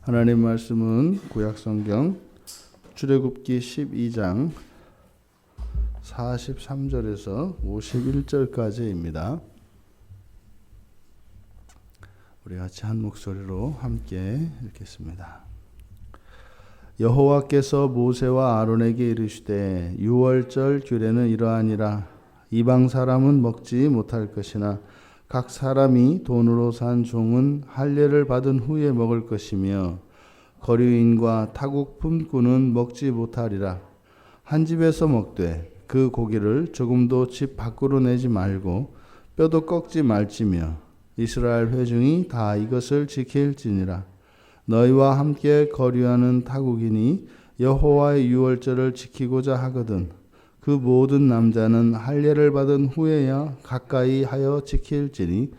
하나님 말씀은 구약성경 출애굽기 12장 43절에서 51절까지입니다. 우리 같이 한 목소리로 함께 읽겠습니다. 여호와께서 모세와 아론에게 이르시되 유월절 규례는 이러하니라. 이방 사람은 먹지 못할 것이나 각 사람이 돈으로 산 종은 할례를 받은 후에 먹을 것이며 거류인과 타국품꾼은 먹지 못하리라. 한 집에서 먹되 그 고기를 조금도 집 밖으로 내지 말고 뼈도 꺾지 말지며 이스라엘 회중이 다 이것을 지킬지니라. 너희와 함께 거류하는 타국인이 여호와의 유월절을 지키고자 하거든 그 모든 남자는 할례를 받은 후에야 가까이 하여 지킬지니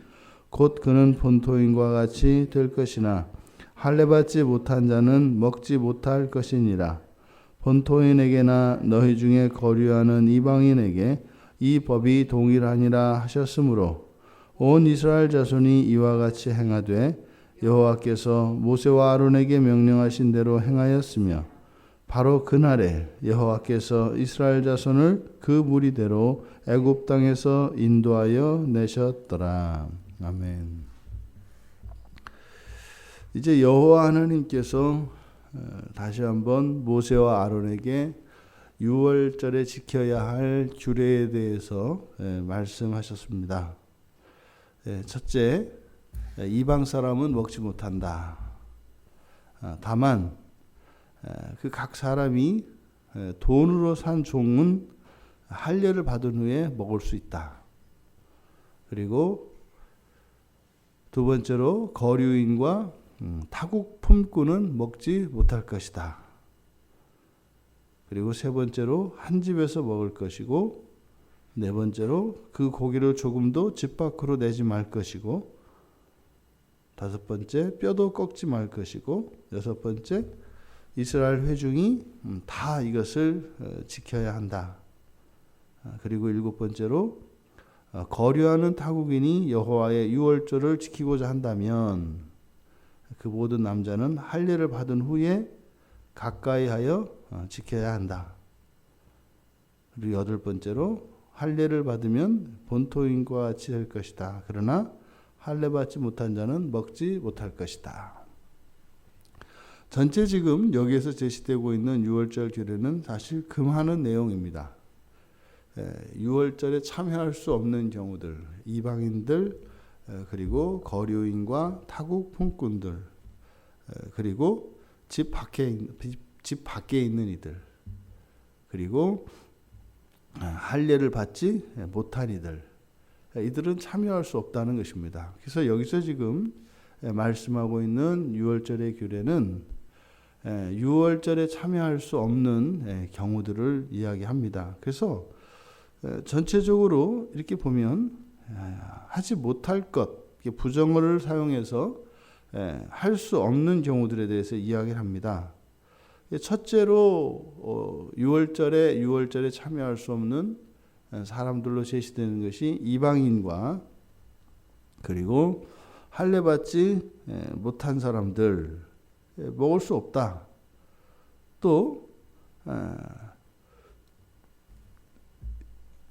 곧 그는 본토인과 같이 될 것이나 할례 받지 못한 자는 먹지 못할 것이니라. 본토인에게나 너희 중에 거류하는 이방인에게 이 법이 동일하니라 하셨으므로 온 이스라엘 자손이 이와 같이 행하되 여호와께서 모세와 아론에게 명령하신 대로 행하였으며 바로 그날에 여호와께서 이스라엘 자손을 그 무리대로 애굽 땅에서 인도하여 내셨더라. 아멘. 이제 여호와 하나님께서 다시 한번 모세와 아론에게 유월절에 지켜야 할 규례에 대해서 말씀하셨습니다. 첫째, 이방 사람은 먹지 못한다. 다만 그 각 사람이 돈으로 산 종은 할례를 받은 후에 먹을 수 있다. 그리고 두 번째로 거류인과 타국 품꾼은 먹지 못할 것이다. 그리고 세 번째로 한 집에서 먹을 것이고 네 번째로 그 고기를 조금도 집 밖으로 내지 말 것이고 다섯 번째 뼈도 꺾지 말 것이고 여섯 번째 이스라엘 회중이 다 이것을 지켜야 한다. 그리고 일곱 번째로 거류하는 타국인이 여호와의 유월절을 지키고자 한다면 그 모든 남자는 할례를 받은 후에 가까이 하여 지켜야 한다. 그리고 여덟 번째로 할례를 받으면 본토인과 같이 될 것이다. 그러나 할례 받지 못한 자는 먹지 못할 것이다. 전체 지금 여기에서 제시되고 있는 유월절 규례는 사실 금하는 내용입니다. 유월절에 참여할 수 없는 경우들, 이방인들, 그리고 거류인과 타국 품꾼들, 그리고 집 밖에 있는 이들, 그리고 할례를 받지 못한 이들은 참여할 수 없다는 것입니다. 그래서 여기서 지금 말씀하고 있는 유월절의 규례는 유월절에 참여할 수 없는 경우들을 이야기합니다. 그래서 전체적으로 이렇게 보면 하지 못할 것, 부정어를 사용해서 할 수 없는 경우들에 대해서 이야기를 합니다. 첫째로 유월절에 참여할 수 없는 사람들로 제시되는 것이 이방인과 그리고 할례 받지 못한 사람들 먹을 수 없다. 또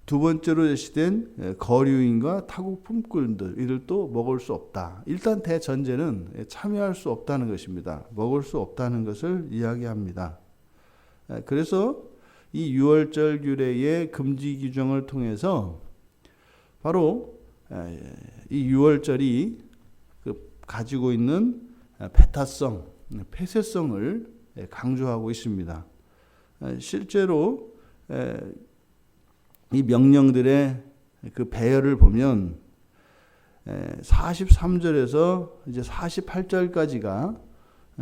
두 번째로 제시된 거류인과 타국 품꾼들 이들도 먹을 수 없다. 일단 대전제는 참여할 수 없다는 것입니다. 먹을 수 없다는 것을 이야기합니다. 그래서 이 유월절 규례의 금지 규정을 통해서 바로 이 유월절이 가지고 있는 배타성, 폐쇄성을 강조하고 있습니다. 실제로 이 명령들의 그 배열을 보면 43절에서 이제 48절까지가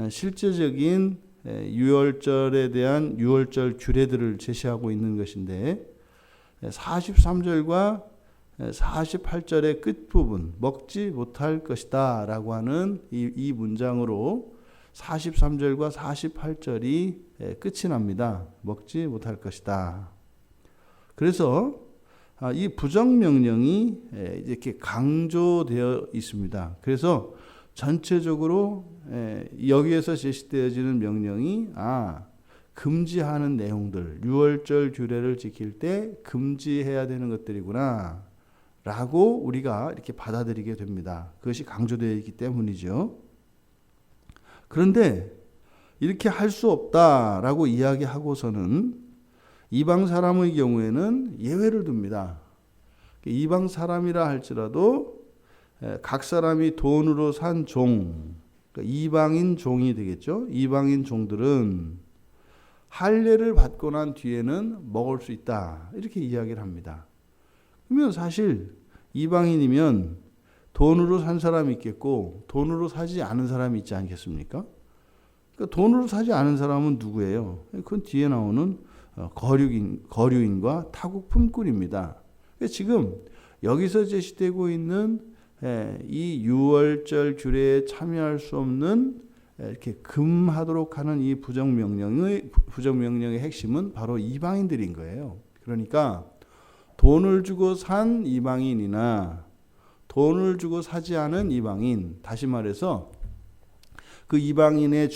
실제적인 유월절에 대한 유월절 규례들을 제시하고 있는 것인데 43절과 48절의 끝부분 먹지 못할 것이다 라고 하는 이 문장으로 43절과 48절이 끝이 납니다. 먹지 못할 것이다. 그래서 이 부정명령이 이렇게 강조되어 있습니다. 그래서 전체적으로 여기에서 제시되어지는 명령이 금지하는 내용들, 유월절 규례를 지킬 때 금지해야 되는 것들이구나 라고 우리가 이렇게 받아들이게 됩니다. 그것이 강조되어 있기 때문이죠. 그런데 이렇게 할 수 없다라고 이야기하고서는 이방 사람의 경우에는 예외를 둡니다. 이방 사람이라 할지라도 각 사람이 돈으로 산 종, 이방인 종이 되겠죠. 이방인 종들은 할례를 받고 난 뒤에는 먹을 수 있다. 이렇게 이야기를 합니다. 그러면 사실 이방인이면 돈으로 산 사람이 있겠고 돈으로 사지 않은 사람이 있지 않겠습니까? 그러니까 돈으로 사지 않은 사람은 누구예요? 그건 뒤에 나오는 거류인과 타국품꾼입니다. 그러니까 지금 여기서 제시되고 있는 이 유월절 규례에 참여할 수 없는 이렇게 금하도록 하는 이 부정명령의 핵심은 바로 이방인들인 거예요. 그러니까 돈을 주고 산 이방인이나 돈을 주고 사지 않은 이방인, 다시 말해서 그 이방인에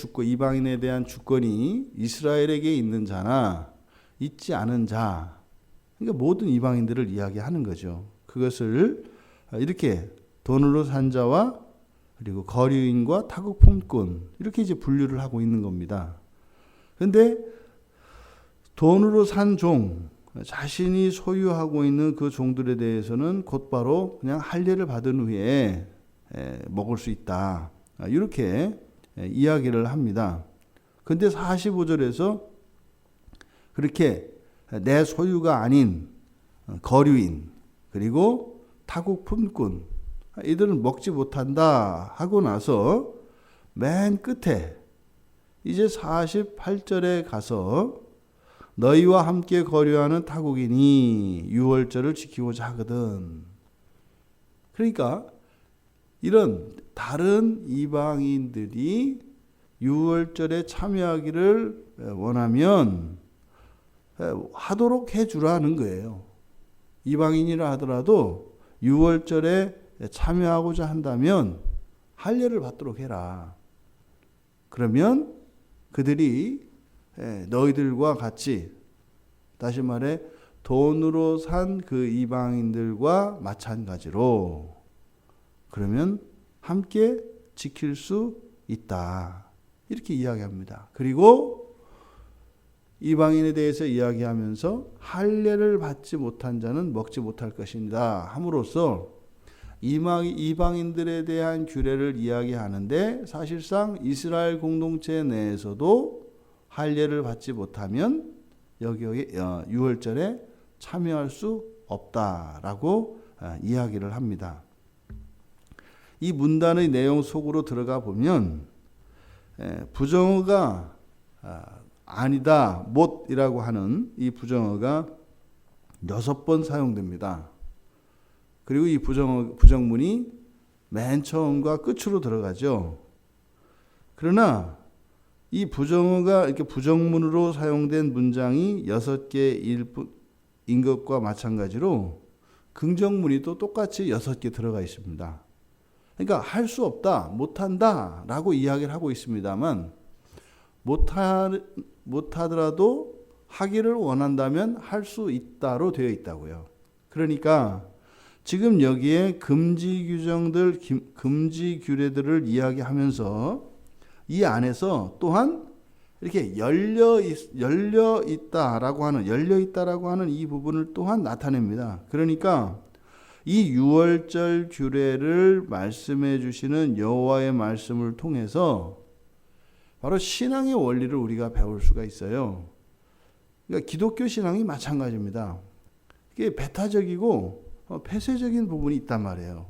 대한 주권이 이스라엘에게 있는 자나 있지 않은 자, 그러니까 모든 이방인들을 이야기하는 거죠. 그것을 이렇게 돈으로 산 자와 그리고 거류인과 타국품꾼 이렇게 이제 분류를 하고 있는 겁니다. 그런데 돈으로 산 종, 자신이 소유하고 있는 그 종들에 대해서는 곧바로 그냥 할례를 받은 후에 먹을 수 있다. 이렇게 이야기를 합니다. 그런데 45절에서 그렇게 내 소유가 아닌 거류인 그리고 타국품꾼 이들은 먹지 못한다 하고 나서 맨 끝에 이제 48절에 가서 너희와 함께 거류하는 타국인이 유월절을 지키고자 하거든. 그러니까 이런 다른 이방인들이 유월절에 참여하기를 원하면 하도록 해주라는 거예요. 이방인이라 하더라도 유월절에 참여하고자 한다면 할례를 받도록 해라. 그러면 그들이 너희들과 같이, 다시 말해 돈으로 산 그 이방인들과 마찬가지로 그러면 함께 지킬 수 있다. 이렇게 이야기합니다. 그리고 이방인에 대해서 이야기하면서 할례를 받지 못한 자는 먹지 못할 것입니다. 함으로써 이방인들에 대한 규례를 이야기하는데 사실상 이스라엘 공동체 내에서도 할례를 받지 못하면 여기 유월절에 참여할 수 없다라고 이야기를 합니다. 이 문단의 내용 속으로 들어가 보면 부정어가 아니다, 못이라고 하는 이 부정어가 6번 사용됩니다. 그리고 이 부정문이 맨 처음과 끝으로 들어가죠. 그러나 이 부정어가 이렇게 부정문으로 사용된 문장이 6개인 것과 마찬가지로 긍정문이 또 똑같이 6개 들어가 있습니다. 그러니까 할 수 없다, 못한다 라고 이야기를 하고 있습니다만 못하더라도 하기를 원한다면 할 수 있다로 되어 있다고요. 그러니까 지금 여기에 금지 규정들, 금지 규례들을 이야기하면서 이 안에서 또한 이렇게 열려 있다라고 하는 이 부분을 또한 나타냅니다. 그러니까 이 유월절 규례를 말씀해 주시는 여호와의 말씀을 통해서 바로 신앙의 원리를 우리가 배울 수가 있어요. 그러니까 기독교 신앙이 마찬가지입니다. 이게 배타적이고 폐쇄적인 부분이 있단 말이에요.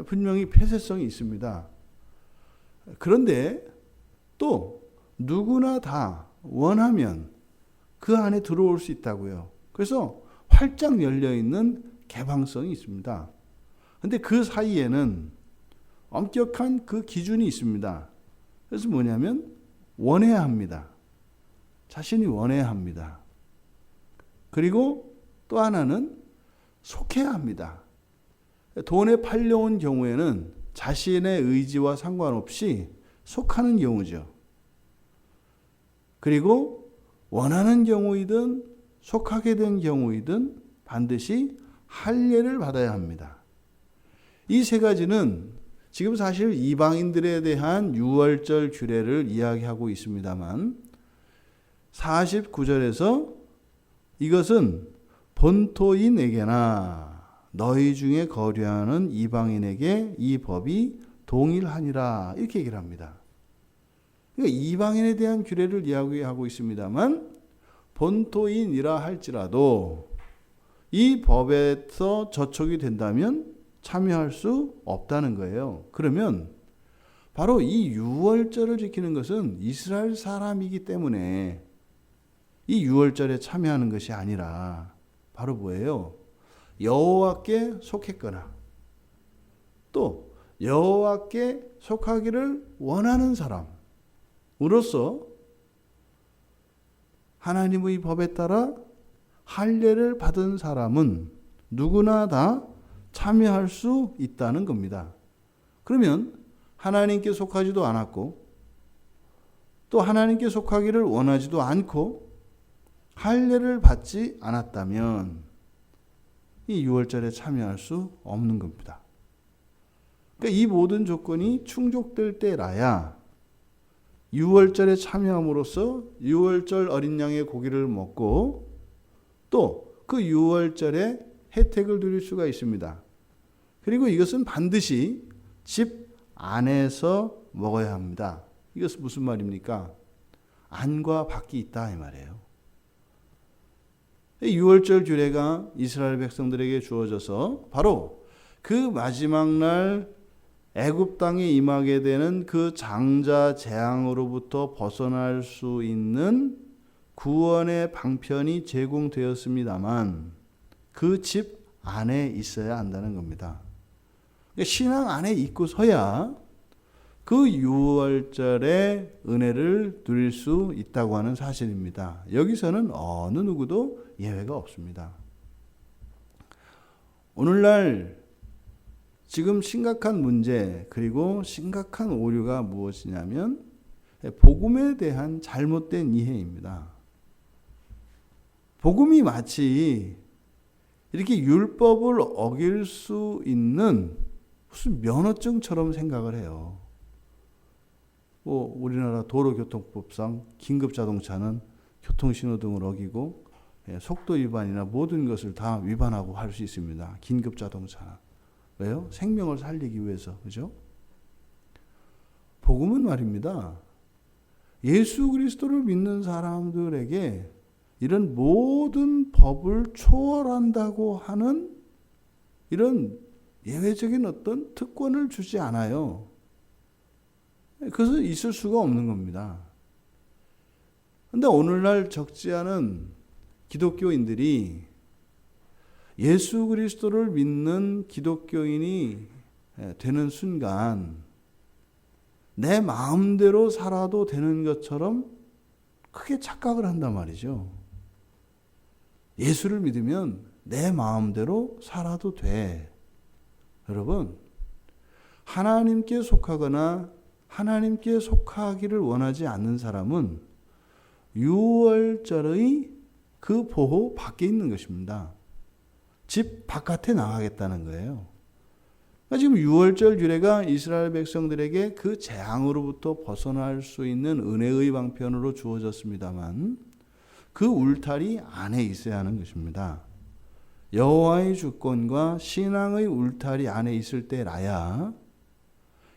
분명히 폐쇄성이 있습니다. 그런데 또 누구나 다 원하면 그 안에 들어올 수 있다고요. 그래서 활짝 열려있는 개방성이 있습니다. 그런데 그 사이에는 엄격한 그 기준이 있습니다. 그래서 뭐냐면 원해야 합니다. 자신이 원해야 합니다. 그리고 또 하나는 속해야 합니다. 돈에 팔려온 경우에는 자신의 의지와 상관없이 속하는 경우죠. 그리고 원하는 경우이든 속하게 된 경우이든 반드시 할례를 받아야 합니다. 이 세 가지는 지금 사실 이방인들에 대한 유월절 규례를 이야기하고 있습니다만 49절에서 이것은 본토인에게나 너희 중에 거류하는 이방인에게 이 법이 동일하니라 이렇게 얘기를 합니다. 그러니까 이방인에 대한 규례를 이야기하고 있습니다만 본토인이라 할지라도 이 법에서 저촉이 된다면 참여할 수 없다는 거예요. 그러면 바로 이 유월절을 지키는 것은 이스라엘 사람이기 때문에 이 유월절에 참여하는 것이 아니라 바로 뭐예요? 여호와께 속했거나 또 여호와께 속하기를 원하는 사람으로서 하나님의 법에 따라 할례를 받은 사람은 누구나 다 참여할 수 있다는 겁니다. 그러면 하나님께 속하지도 않았고 또 하나님께 속하기를 원하지도 않고 할례를 받지 않았다면 이 유월절에 참여할 수 없는 겁니다. 그러니까 이 모든 조건이 충족될 때라야 유월절에 참여함으로써 유월절 어린 양의 고기를 먹고 또 그 유월절에 혜택을 누릴 수가 있습니다. 그리고 이것은 반드시 집 안에서 먹어야 합니다. 이것은 무슨 말입니까? 안과 밖이 있다 이 말이에요. 유월절 규례가 이스라엘 백성들에게 주어져서 바로 그 마지막 날 애굽 땅에 임하게 되는 그 장자 재앙으로부터 벗어날 수 있는 구원의 방편이 제공되었습니다만 그 집 안에 있어야 한다는 겁니다. 그러니까 신앙 안에 있고서야 그 유월절의 은혜를 누릴 수 있다고 하는 사실입니다. 여기서는 어느 누구도 예외가 없습니다. 오늘날 지금 심각한 문제 그리고 심각한 오류가 무엇이냐면 복음에 대한 잘못된 이해입니다. 복음이 마치 이렇게 율법을 어길 수 있는 무슨 면허증처럼 생각을 해요. 우리나라 도로교통법상 긴급자동차는 교통신호등을 어기고 속도 위반이나 모든 것을 다 위반하고 할 수 있습니다. 긴급자동차는. 왜요? 생명을 살리기 위해서. 그죠? 복음은 말입니다. 예수 그리스도를 믿는 사람들에게 이런 모든 법을 초월한다고 하는 이런 예외적인 어떤 특권을 주지 않아요. 그것은 있을 수가 없는 겁니다. 그런데 오늘날 적지 않은 기독교인들이 예수 그리스도를 믿는 기독교인이 되는 순간 내 마음대로 살아도 되는 것처럼 크게 착각을 한단 말이죠. 예수를 믿으면 내 마음대로 살아도 돼. 여러분, 하나님께 속하거나 하나님께 속하기를 원하지 않는 사람은 유월절의 그 보호 밖에 있는 것입니다. 집 바깥에 나가겠다는 거예요. 그러니까 지금 유월절 규례가 이스라엘 백성들에게 그 재앙으로부터 벗어날 수 있는 은혜의 방편으로 주어졌습니다만 그 울타리 안에 있어야 하는 것입니다. 여호와의 주권과 신앙의 울타리 안에 있을 때라야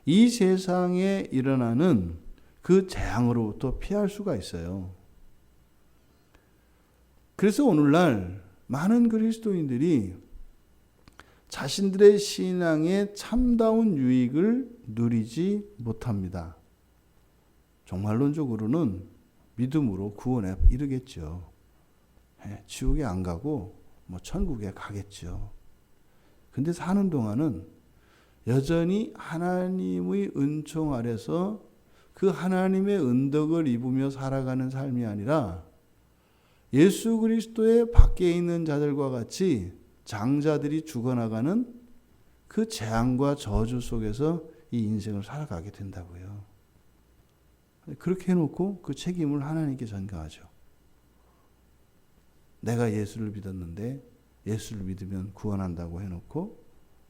이 세상에 일어나는 그 재앙으로부터 피할 수가 있어요. 그래서 오늘날 많은 그리스도인들이 자신들의 신앙의 참다운 유익을 누리지 못합니다. 종말론적으로는 믿음으로 구원에 이르겠죠. 지옥에 안 가고 천국에 가겠죠. 근데 사는 동안은 여전히 하나님의 은총 아래서 그 하나님의 은덕을 입으며 살아가는 삶이 아니라 예수 그리스도의 밖에 있는 자들과 같이 장자들이 죽어나가는 그 재앙과 저주 속에서 이 인생을 살아가게 된다고요. 그렇게 해놓고 그 책임을 하나님께 전가하죠. 내가 예수를 믿었는데 예수를 믿으면 구원한다고 해놓고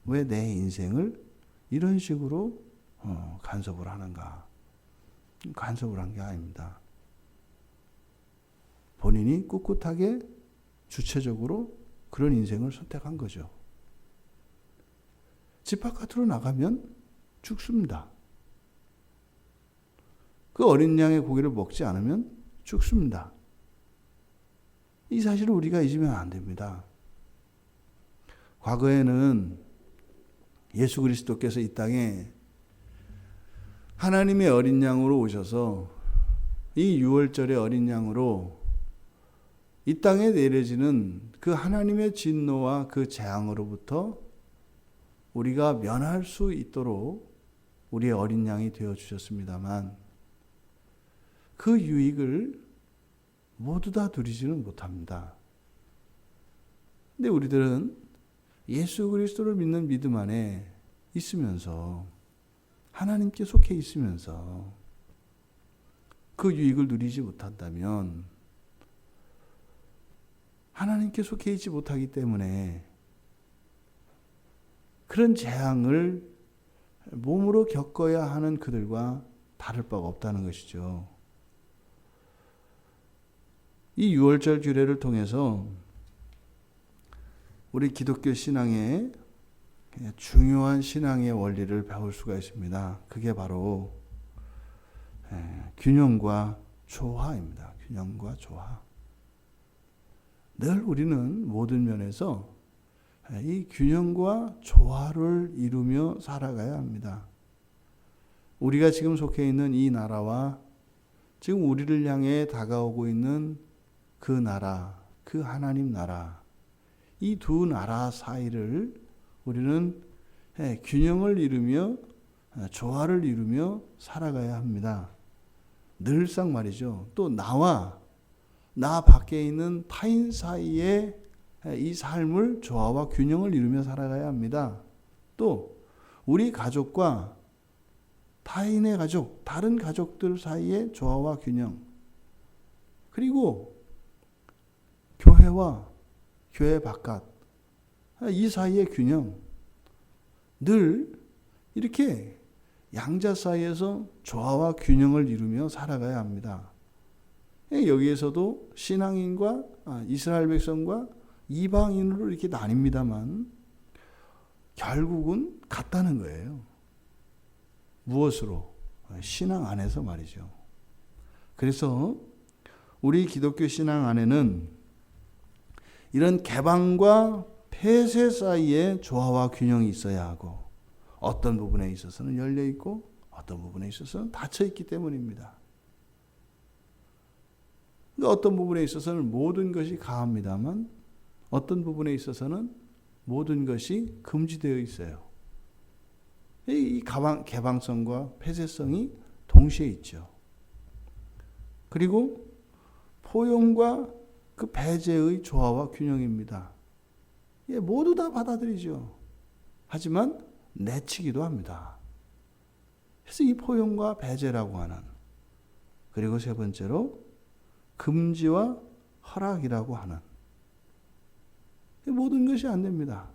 왜 내 인생을 이런 식으로 간섭을 하는가? 간섭을 한 게 아닙니다. 본인이 꿋꿋하게 주체적으로 그런 인생을 선택한 거죠. 집 바깥으로 나가면 죽습니다. 그 어린 양의 고기를 먹지 않으면 죽습니다. 이 사실을 우리가 잊으면 안 됩니다. 과거에는 예수 그리스도께서 이 땅에 하나님의 어린 양으로 오셔서 이 유월절의 어린 양으로 이 땅에 내려지는 그 하나님의 진노와 그 재앙으로부터 우리가 면할 수 있도록 우리의 어린 양이 되어 주셨습니다만 그 유익을 모두 다 누리지는 못합니다. 근데 우리들은 예수 그리스도를 믿는 믿음 안에 있으면서 하나님께 속해 있으면서 그 유익을 누리지 못한다면 하나님께 속해 있지 못하기 때문에 그런 재앙을 몸으로 겪어야 하는 그들과 다를 바가 없다는 것이죠. 이 유월절 규례를 통해서 우리 기독교 신앙의 중요한 신앙의 원리를 배울 수가 있습니다. 그게 바로 균형과 조화입니다. 균형과 조화. 늘 우리는 모든 면에서 이 균형과 조화를 이루며 살아가야 합니다. 우리가 지금 속해 있는 이 나라와 지금 우리를 향해 다가오고 있는 그 나라, 그 하나님 나라, 이 두 나라 사이를 우리는 균형을 이루며 조화를 이루며 살아가야 합니다. 늘상 말이죠. 또 나와 나 밖에 있는 타인 사이에 이 삶을 조화와 균형을 이루며 살아가야 합니다. 또 우리 가족과 타인의 가족, 다른 가족들 사이의 조화와 균형, 그리고 교회와 교회 바깥 이 사이의 균형, 늘 이렇게 양자 사이에서 조화와 균형을 이루며 살아가야 합니다. 여기에서도 신앙인과 이스라엘 백성과 이방인으로 이렇게 나뉩니다만 결국은 같다는 거예요. 무엇으로? 신앙 안에서 말이죠. 그래서 우리 기독교 신앙 안에는 이런 개방과 폐쇄 사이에 조화와 균형이 있어야 하고 어떤 부분에 있어서는 열려 있고 어떤 부분에 있어서는 닫혀 있기 때문입니다. 어떤 부분에 있어서는 모든 것이 가합니다만 어떤 부분에 있어서는 모든 것이 금지되어 있어요. 이 개방성과 폐쇄성이 동시에 있죠. 그리고 포용과 그 배제의 조화와 균형입니다. 모두 다 받아들이죠. 하지만 내치기도 합니다. 그래서 이 포용과 배제라고 하는, 그리고 세 번째로 금지와 허락이라고 하는, 모든 것이 안 됩니다.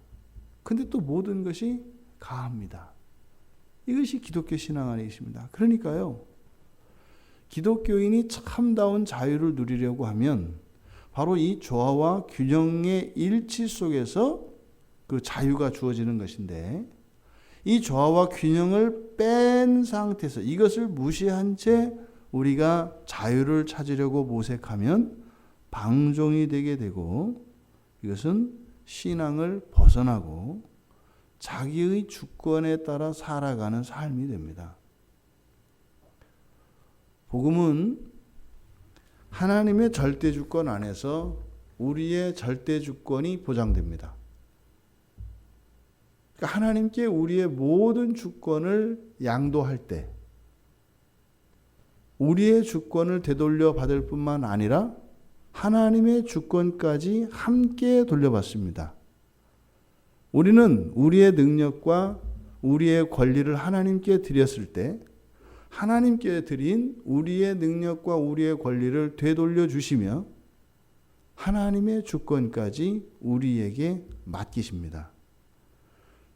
근데 또 모든 것이 가합니다. 이것이 기독교 신앙 안에 있습니다. 그러니까요, 기독교인이 참다운 자유를 누리려고 하면 바로 이 조화와 균형의 일치 속에서 그 자유가 주어지는 것인데, 이 조화와 균형을 뺀 상태에서 이것을 무시한 채 우리가 자유를 찾으려고 모색하면 방종이 되게 되고, 이것은 신앙을 벗어나고 자기의 주권에 따라 살아가는 삶이 됩니다. 복음은 하나님의 절대 주권 안에서 우리의 절대 주권이 보장됩니다. 그러니까 하나님께 우리의 모든 주권을 양도할 때 우리의 주권을 되돌려 받을 뿐만 아니라 하나님의 주권까지 함께 돌려받습니다. 우리는 우리의 능력과 우리의 권리를 하나님께 드렸을 때 하나님께 드린 우리의 능력과 우리의 권리를 되돌려 주시며 하나님의 주권까지 우리에게 맡기십니다.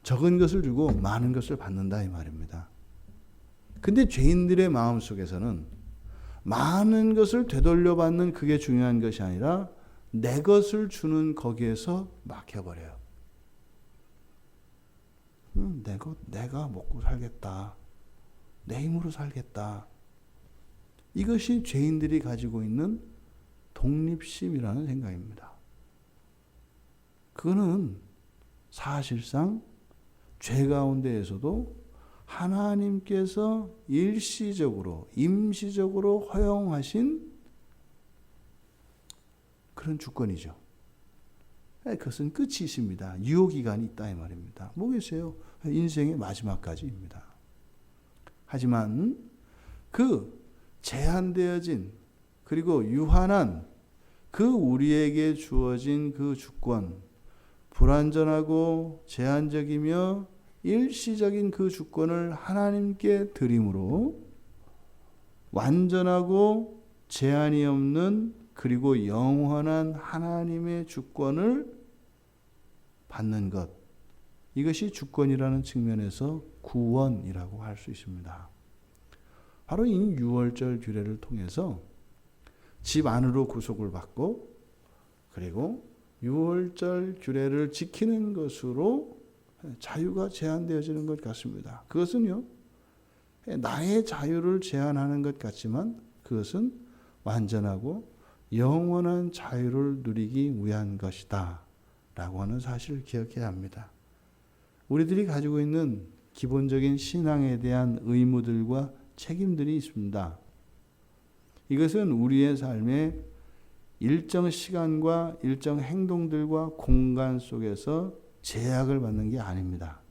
적은 것을 주고 많은 것을 받는다 이 말입니다. 근데 죄인들의 마음속에서는 많은 것을 되돌려받는 그게 중요한 것이 아니라 내 것을 주는 거기에서 막혀버려요. 내가 먹고 살겠다. 내 힘으로 살겠다. 이것이 죄인들이 가지고 있는 독립심이라는 생각입니다. 그거는 사실상 죄 가운데에서도 하나님께서 일시적으로, 임시적으로 허용하신 그런 주권이죠. 그것은 끝이 있습니다. 유효기간이 있다 이 말입니다. 뭐겠어요? 인생의 마지막까지입니다. 하지만 그 제한되어진 그리고 유한한 그 우리에게 주어진 그 주권, 불완전하고 제한적이며 일시적인 그 주권을 하나님께 드림으로 완전하고 제한이 없는 그리고 영원한 하나님의 주권을 받는 것, 이것이 주권이라는 측면에서 구원이라고 할 수 있습니다. 바로 이 유월절 규례를 통해서 집 안으로 구속을 받고 그리고 유월절 규례를 지키는 것으로 자유가 제한되어지는 것 같습니다. 그것은요, 나의 자유를 제한하는 것 같지만 그것은 완전하고 영원한 자유를 누리기 위한 것이다 라고 하는 사실을 기억해야 합니다. 우리들이 가지고 있는 기본적인 신앙에 대한 의무들과 책임들이 있습니다. 이것은 우리의 삶에 일정 시간과 일정 행동들과 공간 속에서 제약을 받는 게 아닙니다.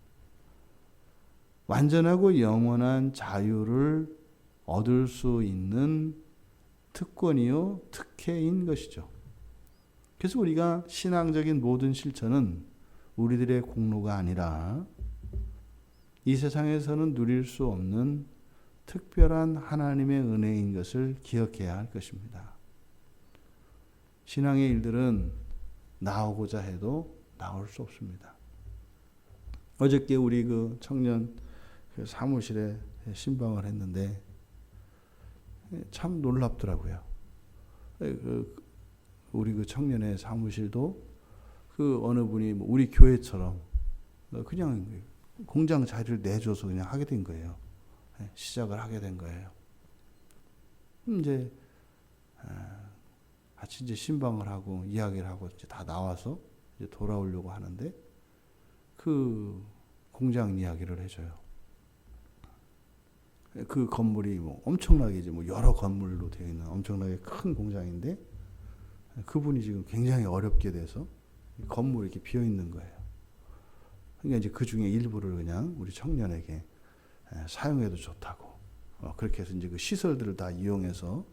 완전하고 영원한 자유를 얻을 수 있는 특권이요, 특혜인 것이죠. 그래서 우리가 신앙적인 모든 실천은 우리들의 공로가 아니라 이 세상에서는 누릴 수 없는 특별한 하나님의 은혜인 것을 기억해야 할 것입니다. 신앙의 일들은 나오고자 해도 나올 수 없습니다. 어저께 우리 그 청년 사무실에 신방을 했는데 참 놀랍더라고요. 우리 그 청년의 사무실도 그 어느 분이 우리 교회처럼 그냥 공장 자리를 내줘서 그냥 하게 된 거예요. 시작을 하게 된 거예요. 이제 같이 이제 신방을 하고 이야기를 하고 이제 다 나와서 이제 돌아오려고 하는데 그 공장 이야기를 해줘요. 그 건물이 뭐 엄청나게 이제 뭐 여러 건물로 되어 있는 엄청나게 큰 공장인데 그분이 지금 굉장히 어렵게 돼서 건물이 이렇게 비어 있는 거예요. 그러니까 이제 그 중에 일부를 그냥 우리 청년에게 사용해도 좋다고 그렇게 해서 이제 그 시설들을 다 이용해서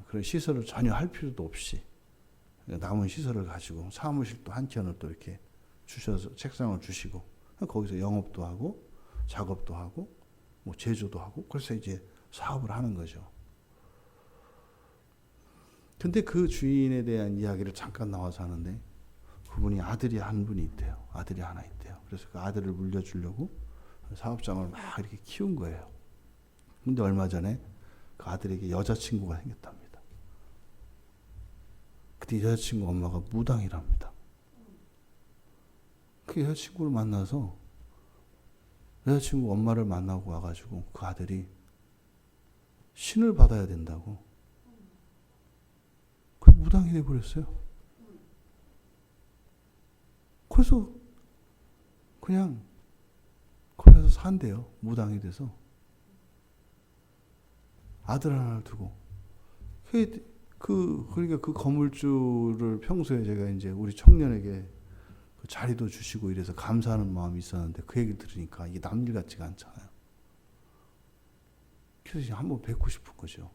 그런 시설을 전혀 할 필요도 없이 남은 시설을 가지고 사무실도 한 켠을 또 이렇게 주셔서 책상을 주시고 거기서 영업도 하고 작업도 하고 뭐 제조도 하고 그래서 이제 사업을 하는 거죠. 근데 그 주인에 대한 이야기를 잠깐 나와서 하는데 그분이 아들이 한 분이 있대요. 아들이 하나 있대요. 그래서 그 아들을 물려주려고 사업장을 막 이렇게 키운 거예요. 근데 얼마 전에 그 아들에게 여자친구가 생겼답니다. 그때 여자친구 엄마가 무당이랍니다. 그 여자친구를 만나서 여자친구 엄마를 만나고 와가지고 그 아들이 신을 받아야 된다고 그 무당이 돼버렸어요. 그래서 그냥 거기서 산대요. 무당이 돼서 아들 하나를 두고 그러니까 그 건물주를 평소에 제가 이제 우리 청년에게 그 자리도 주시고 이래서 감사하는 마음이 있었는데 그 얘기 들으니까 이게 남일 같지가 않잖아요. 그래서 한번 뵙고 싶은 거죠.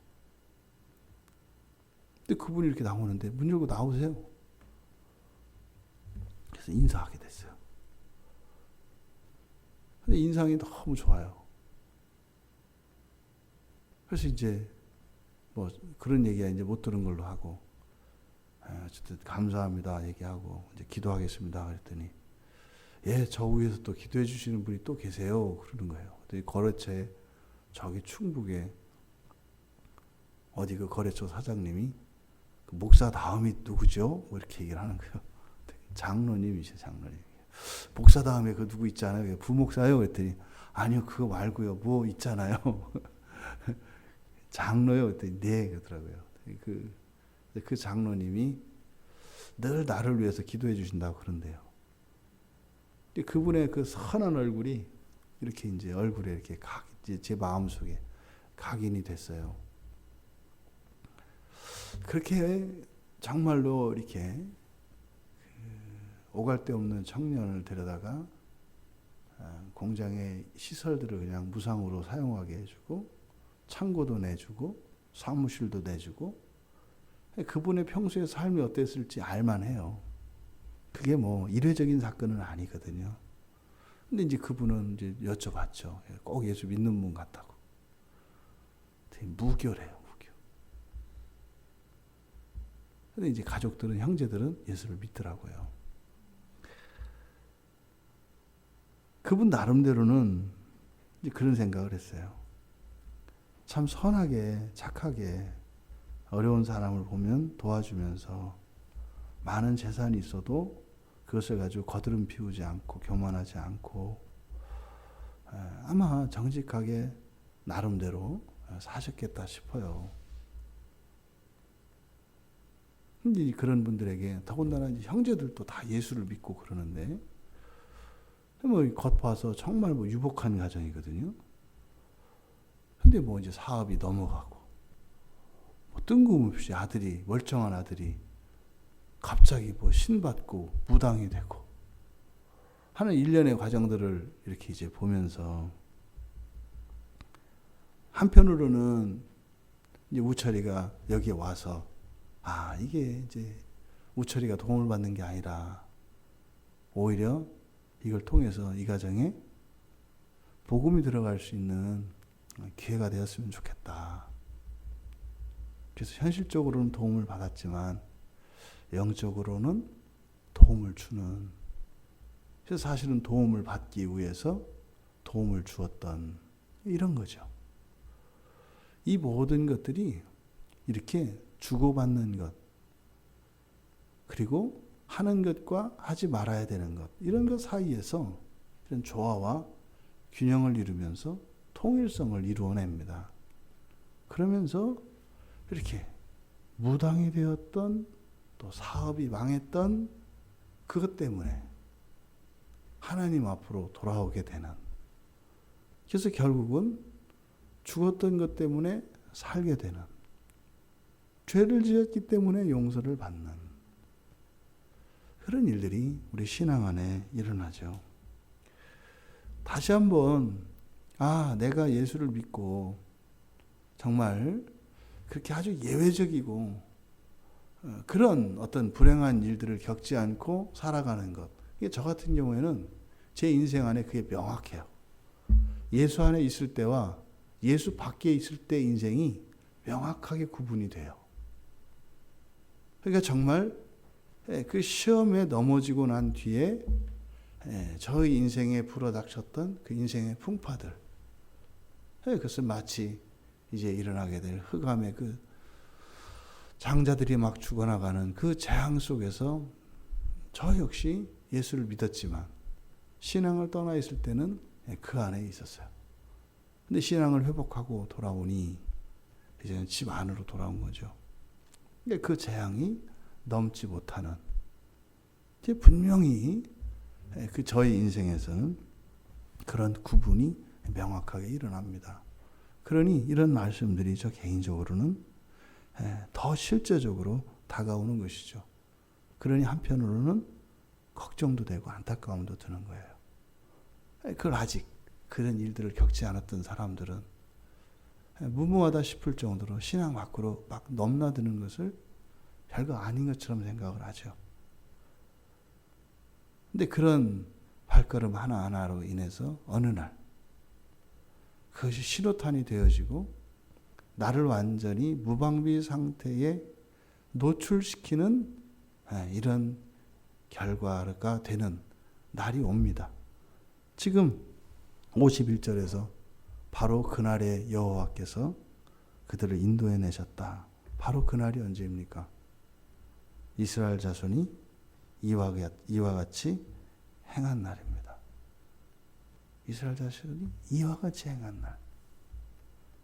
근데 그분이 이렇게 나오는데 문 열고 나오세요. 그래서 인사하게 됐어요. 근데 인상이 너무 좋아요. 그래서 이제 뭐 그런 얘기야 이제 못 들은 걸로 하고, 어쨌든 감사합니다 얘기하고 이제 기도하겠습니다 그랬더니, 예, 저 위에서 또 기도해 주시는 분이 또 계세요 그러는 거예요. 거래처에 저기 충북에 어디 그 거래처 사장님이 그 목사 다음이 누구죠? 뭐 이렇게 얘기를 하는 거예요. 장로님이셔, 장로님. 목사 다음에 그 누구 있잖아요. 부목사요 그랬더니, 아니요 그거 말고요 뭐 있잖아요. 장로요 그랬더니 네 그러더라고요. 그 장로님이 늘 나를 위해서 기도해 주신다고 그런대요. 그분의 그 선한 얼굴이 이렇게 이제 얼굴에 이렇게 제 마음속에 각인이 됐어요. 그렇게 정말로 이렇게 오갈 데 없는 청년을 데려다가 공장의 시설들을 그냥 무상으로 사용하게 해주고, 창고도 내주고 사무실도 내주고, 그분의 평소의 삶이 어땠을지 알만해요. 그게 뭐 일회적인 사건은 아니거든요. 근데 이제 그분은 이제 여쭤봤죠. 꼭 예수 믿는 분 같다고. 되게 무교래요, 무교. 근데 이제 가족들은, 형제들은 예수를 믿더라고요. 그분 나름대로는 이제 그런 생각을 했어요. 참 선하게, 착하게 어려운 사람을 보면 도와주면서 많은 재산이 있어도 그것을 가지고 거드름 피우지 않고 교만하지 않고 아마 정직하게 나름대로 사셨겠다 싶어요. 근데 그런 분들에게 더군다나 이제 형제들도 다 예수를 믿고 그러는데, 뭐 겉봐서 정말 뭐 유복한 가정이거든요. 근데 뭐 이제 사업이 넘어가고, 뭐 뜬금없이 아들이, 멀쩡한 아들이 갑자기 뭐 신받고 무당이 되고 하는 일련의 과정들을 이렇게 이제 보면서, 한편으로는 이제 우철이가 여기에 와서 이게 이제 우철이가 도움을 받는 게 아니라 오히려 이걸 통해서 이 가정에 복음이 들어갈 수 있는 기회가 되었으면 좋겠다. 그래서 현실적으로는 도움을 받았지만 영적으로는 도움을 주는, 그래서 사실은 도움을 받기 위해서 도움을 주었던 이런 거죠. 이 모든 것들이 이렇게 주고받는 것, 그리고 하는 것과 하지 말아야 되는 것, 이런 것 사이에서 이런 조화와 균형을 이루면서 통일성을 이루어냅니다. 그러면서 이렇게 무당이 되었던, 또 사업이 망했던 그것 때문에 하나님 앞으로 돌아오게 되는, 그래서 결국은 죽었던 것 때문에 살게 되는, 죄를 지었기 때문에 용서를 받는 그런 일들이 우리 신앙 안에 일어나죠. 다시 한번 내가 예수를 믿고 정말 그렇게 아주 예외적이고 그런 어떤 불행한 일들을 겪지 않고 살아가는 것, 이게 저 같은 경우에는 제 인생 안에 그게 명확해요. 예수 안에 있을 때와 예수 밖에 있을 때 인생이 명확하게 구분이 돼요. 그러니까 정말 그 시험에 넘어지고 난 뒤에 저의 인생에 불어닥쳤던 그 인생의 풍파들, 그것을 마치 이제 일어나게 될 흑암의 그 장자들이 막 죽어나가는 그 재앙 속에서 저 역시 예수를 믿었지만 신앙을 떠나 있을 때는 그 안에 있었어요. 근데 신앙을 회복하고 돌아오니 이제는 집 안으로 돌아온 거죠. 근데 그 재앙이 넘지 못하는, 분명히 그 저의 인생에서는 그런 구분이 명확하게 일어납니다. 그러니 이런 말씀들이 저 개인적으로는 더 실제적으로 다가오는 것이죠. 그러니 한편으로는 걱정도 되고 안타까움도 드는 거예요. 그걸 아직 그런 일들을 겪지 않았던 사람들은 무모하다 싶을 정도로 신앙 밖으로 막 넘나드는 것을 별거 아닌 것처럼 생각을 하죠. 근데 그런 발걸음 하나하나로 인해서 어느 날 그것이 신호탄이 되어지고 나를 완전히 무방비 상태에 노출시키는 이런 결과가 되는 날이 옵니다. 지금 51절에서 바로 그날에 여호와께서 그들을 인도해내셨다. 바로 그날이 언제입니까? 이스라엘 자손이 이와 같이 행한 날입니다. 이스라엘 자손이 이와 같이 행한 날.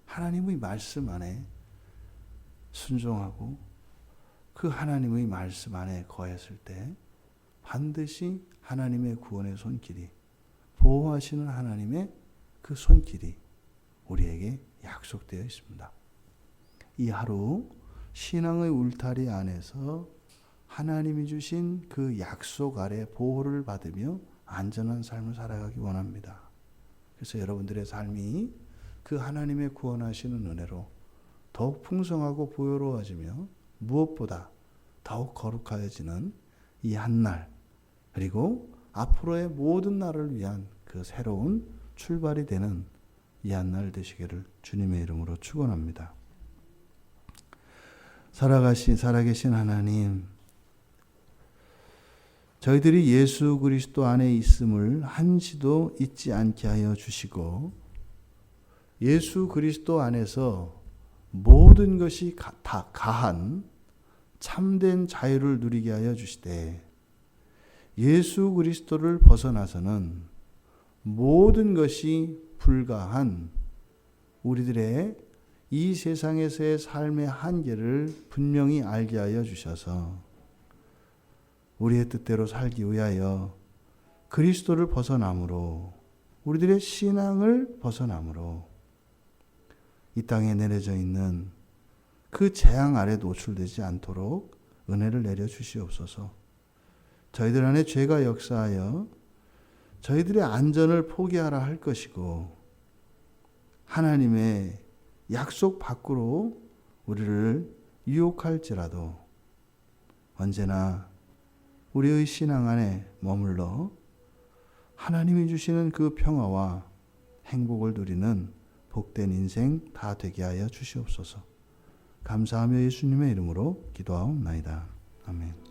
하나님의 말씀 안에 순종하고 그 하나님의 말씀 안에 거했을 때 반드시 하나님의 구원의 손길이, 보호하시는 하나님의 그 손길이 우리에게 약속되어 있습니다. 이 하루 신앙의 울타리 안에서 하나님이 주신 그 약속 아래 보호를 받으며 안전한 삶을 살아가기 원합니다. 그래서 여러분들의 삶이 그 하나님의 구원하시는 은혜로 더욱 풍성하고 부요로워지며 무엇보다 더욱 거룩하여지는 이 한날, 그리고 앞으로의 모든 날을 위한 그 새로운 출발이 되는 이 한날 되시기를 주님의 이름으로 축원합니다. 살아계신 하나님, 저희들이 예수 그리스도 안에 있음을 한시도 잊지 않게 하여 주시고, 예수 그리스도 안에서 모든 것이 다 가한 참된 자유를 누리게 하여 주시되, 예수 그리스도를 벗어나서는 모든 것이 불가한 우리들의 이 세상에서의 삶의 한계를 분명히 알게 하여 주셔서 우리의 뜻대로 살기 위하여 그리스도를 벗어남으로, 우리들의 신앙을 벗어남으로 이 땅에 내려져 있는 그 재앙 아래 노출되지 않도록 은혜를 내려 주시옵소서. 저희들 안에 죄가 역사하여 저희들의 안전을 포기하라 할 것이고, 하나님의 약속 밖으로 우리를 유혹할지라도 언제나 우리의 신앙 안에 머물러 하나님이 주시는 그 평화와 행복을 누리는 복된 인생 다 되게 하여 주시옵소서. 감사하며 예수님의 이름으로 기도하옵나이다. 아멘.